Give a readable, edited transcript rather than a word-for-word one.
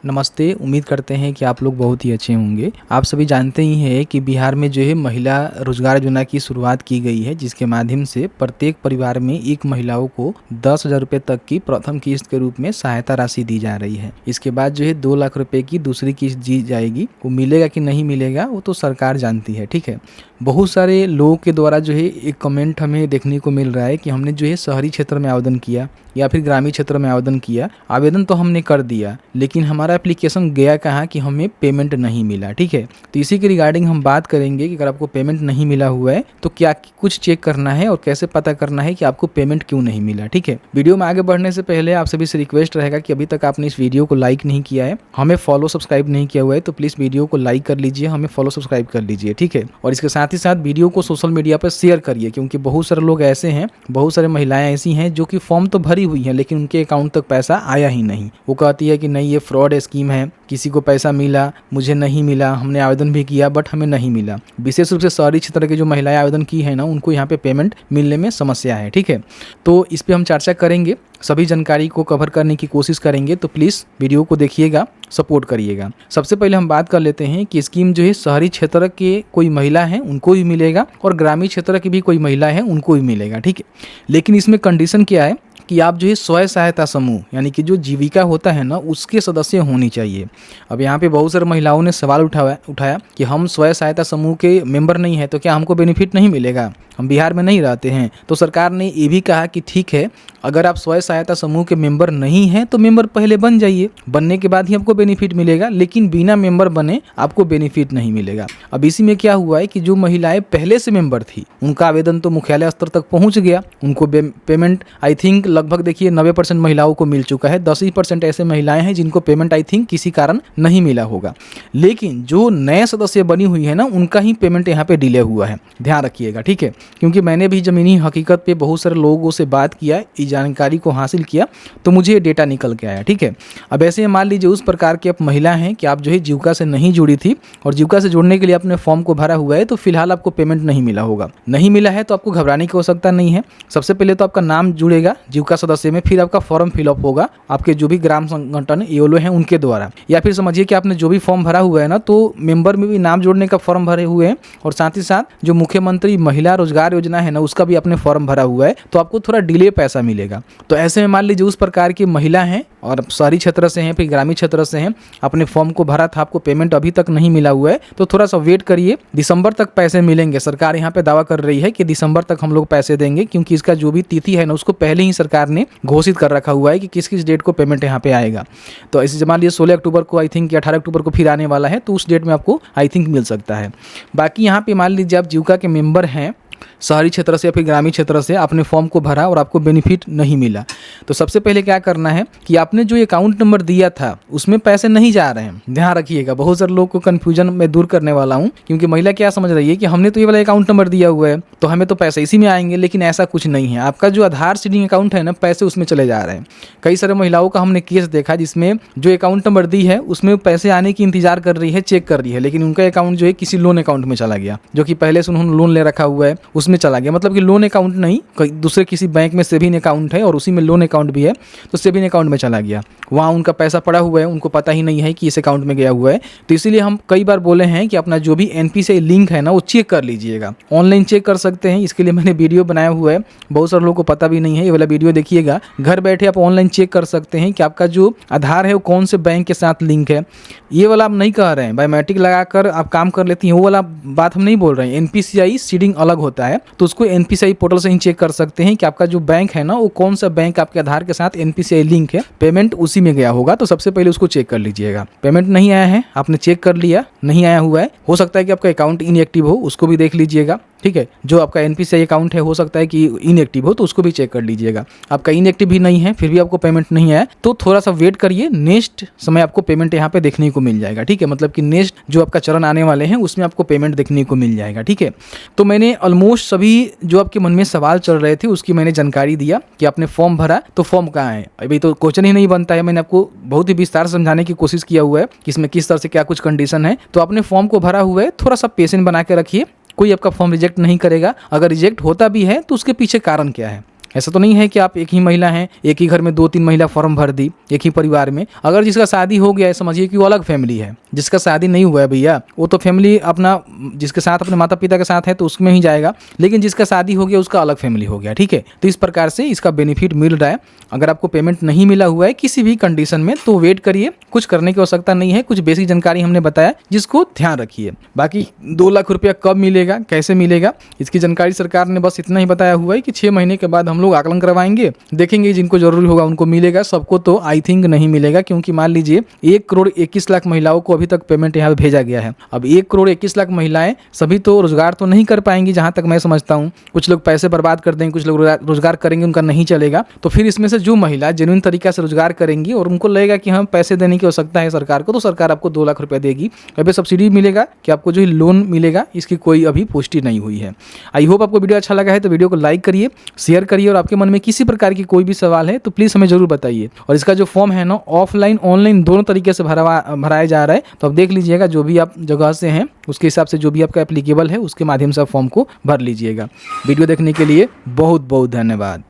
नमस्ते। उम्मीद करते हैं कि आप लोग बहुत ही अच्छे होंगे। आप सभी जानते ही हैं कि बिहार में जो है महिला रोजगार योजना की शुरुआत की गई है, जिसके माध्यम से प्रत्येक परिवार में एक महिलाओं को 10,000 रुपये तक की प्रथम किस्त के रूप में सहायता राशि दी जा रही है। इसके बाद जो है 2 लाख रुपए की दूसरी किस्त दी जाएगी। वो मिलेगा कि नहीं मिलेगा वो तो सरकार जानती है, ठीक है। बहुत सारे लोगों के द्वारा जो है एक कमेंट हमें देखने को मिल रहा है कि हमने जो है शहरी क्षेत्र में आवेदन किया या फिर ग्रामीण क्षेत्र में आवेदन किया, आवेदन तो हमने कर दिया लेकिन हमारा एप्लीकेशन गया कहाँ कि हमें पेमेंट नहीं मिला, ठीक है। तो इसी के रिगार्डिंग हम बात करेंगे कि अगर आपको पेमेंट नहीं मिला हुआ है तो क्या कुछ चेक करना है और कैसे पता करना है कि आपको पेमेंट क्यों नहीं मिला, ठीक है। वीडियो में आगे बढ़ने से पहले आप सभी से रिक्वेस्ट रहेगा कि अभी तक आपने इस वीडियो को लाइक नहीं किया है, हमें फॉलो सब्सक्राइब नहीं किया हुआ है तो प्लीज़ वीडियो को लाइक कर लीजिए, हमें फॉलो सब्सक्राइब कर लीजिए, ठीक है। और इसके साथ ही साथ वीडियो को सोशल मीडिया पर शेयर करिए, क्योंकि बहुत सारे लोग ऐसे हैं, बहुत सारे महिलाएं ऐसी हैं जो कि फॉर्म तो भरी हुई हैं लेकिन उनके अकाउंट तक पैसा आया ही नहीं। वो कहती है कि नहीं ये फ्रॉड स्कीम है, किसी को पैसा मिला, मुझे नहीं मिला, हमने आवेदन भी किया बट हमें नहीं मिला। विशेष रूप से शहरी क्षेत्र के जो महिलाएं आवेदन की है ना, उनको यहाँ पे पेमेंट मिलने में समस्या है, ठीक है। तो इस पर हम चर्चा करेंगे, सभी जानकारी को कवर करने की कोशिश करेंगे, तो प्लीज़ वीडियो को देखिएगा, सपोर्ट करिएगा। सबसे पहले हम बात कर लेते हैं कि स्कीम जो है शहरी क्षेत्र के कोई महिला है उनको भी मिलेगा और ग्रामीण क्षेत्र की भी कोई महिला है उनको भी मिलेगा, ठीक है। लेकिन इसमें कंडीशन क्या है कि आप जो है स्वयं सहायता समूह यानी कि जो जीविका होता है ना, उसके सदस्य होनी चाहिए। अब यहाँ पे बहुत सारे महिलाओं ने सवाल उठाया कि हम स्वयं सहायता समूह के मेंबर नहीं है तो क्या हमको बेनिफिट नहीं मिलेगा, हम बिहार में नहीं रहते हैं। तो सरकार ने ये भी कहा कि ठीक है, अगर आप स्वयं सहायता समूह के मेंबर नहीं हैं तो मेंबर पहले बन जाइए, बनने के बाद ही आपको बेनिफिट मिलेगा, लेकिन बिना मेंबर बने आपको बेनिफिट नहीं मिलेगा। अब इसी में क्या हुआ है कि जो महिलाएं पहले से मेंबर थी उनका आवेदन तो मुख्यालय स्तर तक पहुंच गया, उनको पेमेंट आई थिंक लगभग देखिए 90% महिलाओं को मिल चुका है। 10% ऐसे महिलाएं हैं जिनको पेमेंट आई थिंक किसी कारण नहीं मिला होगा, लेकिन जो नए सदस्य बनी हुई है ना, उनका ही पेमेंट यहाँ पे डिले हुआ है, ध्यान रखिएगा, ठीक है। क्योंकि मैंने भी जमीनी हकीकत पे बहुत सारे लोगों से बात किया, इस जानकारी को हासिल किया तो मुझे डेटा निकल के आया, ठीक है। अब ऐसे मान लीजिए उस प्रकार की आप महिला हैं कि आप जो है जीविका से नहीं जुड़ी थी और जीविका से जुड़ने के लिए आपने फॉर्म को भरा हुआ है, तो फिलहाल आपको पेमेंट नहीं मिला होगा। नहीं मिला है तो आपको घबराने की आवश्यकता नहीं है। सबसे पहले तो आपका नाम जुड़ेगा जीविका सदस्य में, फिर आपका फॉर्म फिलअप होगा आपके जो भी ग्राम संगठन योलो हैं उनके द्वारा, या फिर समझिए कि आपने जो भी फॉर्म भरा हुआ है ना, तो मेंबर में भी नाम जोड़ने का फॉर्म भरे हुए हैं और साथ ही साथ जो मुख्यमंत्री महिला रोजगार योजना है ना, उसका भी आपने फॉर्म भरा हुआ है, तो आपको थोड़ा डिले पैसा मिलेगा। तो ऐसे में मान लीजिए उस प्रकार की महिला हैं और शहरी क्षेत्र से हैं फिर ग्रामीण क्षेत्र से हैं, अपने फॉर्म को भरा था, आपको पेमेंट अभी तक नहीं मिला हुआ है, तो थोड़ा सा वेट करिए, दिसंबर तक पैसे मिलेंगे। सरकार यहाँ पे दावा कर रही है कि दिसंबर तक हम लोग पैसे देंगे, क्योंकि इसका जो भी तिथि है ना, उसको पहले ही सरकार ने घोषित कर रखा हुआ है कि किस किस डेट को पेमेंट यहाँ पे आएगा। तो ऐसे मान लीजिए 16 अक्टूबर को आई थिंक या 18 अक्टूबर को फिर आने वाला है, तो उस डेट में आपको आई थिंक मिल सकता है। बाकी यहाँ पे मान लीजिए आप जीविका के मेंबर हैं शहरी क्षेत्र से या फिर ग्रामीण क्षेत्र से, आपने फॉर्म को भरा और आपको बेनिफिट नहीं मिला, तो सबसे पहले क्या करना है कि आपने जो अकाउंट नंबर दिया था उसमें पैसे नहीं जा रहे हैं, ध्यान रखिएगा। बहुत सारे लोग को कन्फ्यूजन में दूर करने वाला हूं, क्योंकि महिला क्या समझ रही है कि हमने तो ये वाला अकाउंट नंबर दिया हुआ है तो हमें तो पैसे इसी में आएंगे, लेकिन ऐसा कुछ नहीं है। आपका जो आधार सीडिंग अकाउंट है ना, पैसे उसमें चले जा रहे हैं। कई सारे महिलाओं का हमने केस देखा जिसमें जो अकाउंट नंबर दी है उसमें पैसे आने की इंतजार कर रही है, चेक कर रही है, लेकिन उनका अकाउंट जो है किसी लोन अकाउंट में चला गया, जो कि पहले से उन्होंने लोन ले रखा हुआ है उसमें चला गया। मतलब कि लोन अकाउंट नहीं, दूसरे किसी बैंक में सेविंग अकाउंट है और उसी में लोन अकाउंट भी है, तो सेविंग अकाउंट में चला गया, वहाँ उनका पैसा पड़ा हुआ है, उनको पता ही नहीं है कि इस अकाउंट में गया हुआ है। तो इसीलिए हम कई बार बोले हैं कि अपना जो भी एनपीसीआई लिंक है ना, वो चेक कर लीजिएगा, ऑनलाइन चेक कर सकते हैं। इसके लिए मैंने वीडियो बनाया हुआ है, बहुत सारे लोगों को पता भी नहीं है, ये वाला वीडियो देखिएगा। घर बैठे आप ऑनलाइन चेक कर सकते हैं कि आपका जो आधार है वो कौन से बैंक के साथ लिंक है। ये वाला आप नहीं कह रहे हैं बायोमेट्रिक लगाकर आप काम कर लेती हैं, वो वाला बात हम नहीं बोल रहे हैं। एनपीसीआई सीडिंग अलग होता है, तो उसको एनपीसीआई पोर्टल से ही चेक कर सकते हैं कि आपका जो बैंक है ना, वो कौन सा बैंक आपके आधार के साथ एनपीसीआई लिंक है, पेमेंट उसी में गया होगा। तो सबसे पहले उसको चेक कर लीजिएगा। पेमेंट नहीं आया है, आपने चेक कर लिया, नहीं आया हुआ है, हो सकता है कि आपका अकाउंट इनएक्टिव हो, उसको भी देख लीजिएगा, ठीक है। जो आपका एनपीसीआई अकाउंट है हो सकता है कि इनएक्टिव हो, तो उसको भी चेक कर लीजिएगा। आपका इनएक्टिव भी नहीं है फिर भी आपको पेमेंट नहीं आया, तो थोड़ा सा वेट करिए, नेक्स्ट समय आपको पेमेंट यहाँ पे देखने को मिल जाएगा, ठीक है। मतलब कि नेक्स्ट जो आपका चरण आने वाले हैं उसमें आपको पेमेंट देखने को मिल जाएगा, ठीक है। तो मैंने ऑलमोस्ट सभी जो आपके मन में सवाल चल रहे थे उसकी मैंने जानकारी दिया कि आपने फॉर्म भरा तो फॉर्म कहाँ है। अभी तो क्वेश्चन ही नहीं बनता है, मैंने आपको बहुत ही विस्तार से समझाने की कोशिश किया हुआ है कि इसमें किस तरह से क्या कुछ कंडीशन है। तो आपने फॉर्म को भरा हुआ है, थोड़ा सा पेशेंस बना के रखिए, कोई आपका फॉर्म रिजेक्ट नहीं करेगा। अगर रिजेक्ट होता भी है तो उसके पीछे कारण क्या है, ऐसा तो नहीं है कि आप एक ही महिला हैं, एक ही घर में 2-3 महिला फॉर्म भर दी एक ही परिवार में। अगर जिसका शादी हो गया है समझिए कि वो अलग फैमिली है, जिसका शादी नहीं हुआ है भैया वो तो फैमिली अपना जिसके साथ अपने माता पिता के साथ है तो उसमें ही जाएगा, लेकिन जिसका शादी हो गया उसका अलग फैमिली हो गया, ठीक है। तो इस प्रकार से इसका बेनिफिट मिल रहा है। अगर आपको पेमेंट नहीं मिला हुआ है किसी भी कंडीशन में तो वेट करिए, कुछ करने की आवश्यकता नहीं है। कुछ बेसिक जानकारी हमने बताया जिसको ध्यान रखिए। बाकी 2 लाख रुपया कब मिलेगा, कैसे मिलेगा, इसकी जानकारी सरकार ने बस इतना ही बताया हुआ है कि 6 महीने के बाद हम लोग आकलन करवाएंगे, देखेंगे जिनको जरूरी होगा उनको मिलेगा, सबको तो आई थिंक नहीं मिलेगा। क्योंकि मान लीजिए 1 करोड़ 21 लाख महिलाओं को अभी तक पेमेंट यहाँ पे भेजा गया है। अब 1 करोड़ 21 लाख महिलाएं सभी तो रोजगार तो नहीं कर पाएंगी, जहां तक मैं समझता हूं। कुछ लोग पैसे बर्बाद कर देंगे, कुछ लोग रोजगार करेंगे उनका नहीं चलेगा। तो फिर इसमें से जो महिला जेन्युइन तरीका से रोजगार करेंगी और उनको लगेगा कि हम पैसे देने की आवश्यकता है सरकार को, तो सरकार आपको 2 लाख रुपए देगी। अभी सब्सिडी मिलेगा कि आपको जो लोन मिलेगा इसकी कोई अभी पुष्टि नहीं हुई है। आई होप आपको वीडियो अच्छा लगा है तो वीडियो को लाइक करिए, शेयर करिए, और आपके मन में किसी प्रकार की कोई भी सवाल है तो प्लीज़ हमें जरूर बताइए। और इसका जो फॉर्म है ना ऑफलाइन ऑनलाइन दोनों तरीके से भराया जा रहा है, तो आप देख लीजिएगा जो भी आप जगह से हैं उसके हिसाब से जो भी आपका एप्लीकेबल है उसके माध्यम से आप फॉर्म को भर लीजिएगा। वीडियो देखने के लिए बहुत बहुत धन्यवाद।